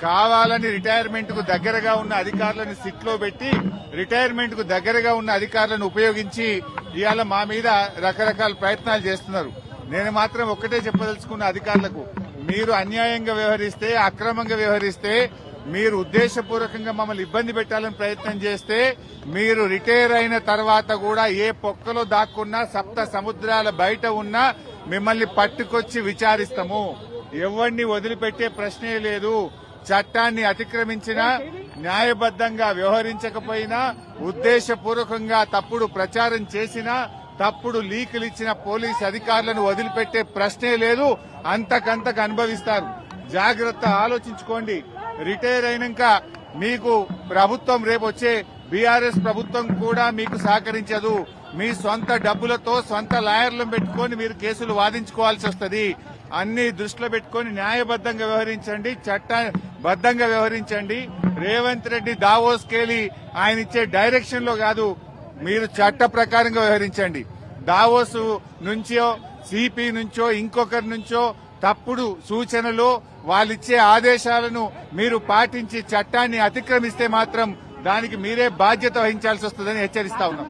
కావాలని రిటైర్మెంట్ కు దగ్గరగా ఉన్న అధికారులను సిట్లో పెట్టి రిటైర్మెంట్ కు దగ్గరగా ఉన్న అధికారులను ఉపయోగించి ఇవాళ మా మీద రకరకాల ప్రయత్నాలు చేస్తున్నారు. నేను మాత్రం ఒక్కటే చెప్పదలుచుకున్న అధికారులకు, మీరు అన్యాయంగా వ్యవహరిస్తే, అక్రమంగా వ్యవహరిస్తే, మీరు ఉద్దేశపూర్వకంగా మమ్మల్ని ఇబ్బంది పెట్టాలని ప్రయత్నం చేస్తే, మీరు రిటైర్ అయిన తర్వాత కూడా ఏ పొక్కలో దాక్కున్నా, సప్త సముద్రాల బయట ఉన్నా మిమ్మల్ని పట్టుకొచ్చి విచారిస్తాము. ఎవరిని వదిలిపెట్టే ప్రశ్నే లేదు. చట్టాన్ని అతిక్రమించినా, న్యాయబద్దంగా వ్యవహరించకపోయినా, ఉద్దేశపూర్వకంగా తప్పుడు ప్రచారం చేసినా, తప్పుడు లీకులు ఇచ్చిన పోలీస్ అధికారులను వదిలిపెట్టే ప్రశ్నే లేదు. అంతకంతకు అనుభవిస్తారు. జాగ్రత్త, ఆలోచించుకోండి. రిటైర్ అయినాక మీకు ప్రభుత్వం రేపు వచ్చే బీఆర్ఎస్ ప్రభుత్వం కూడా మీకు సహకరించదు. మీ సొంత డబ్బులతో సొంత లాయర్లను పెట్టుకుని మీరు కేసులు వాదించుకోవాల్సి వస్తుంది. అన్ని దృష్టిలో పెట్టుకుని న్యాయబద్దంగా వ్యవహరించండి, చట్టబద్దంగా వ్యవహరించండి. రేవంత్ రెడ్డి దావోస్కెళ్లి ఆయన ఇచ్చే డైరెక్షన్ లో కాదు, మీరు చట్ట ప్రకారంగా వ్యవహరించండి. దావోస్ నుంచో, సిపి నుంచో, ఇంకొకరి నుంచో తప్పుడు సూచనలు, వాళ్ళిచ్చే ఆదేశాలను మీరు పాటించి చట్టాన్ని అతిక్రమిస్తే మాత్రం దానికి మీరే బాధ్యత వహించాల్సి వస్తుందని హెచ్చరిస్తా ఉన్నాం.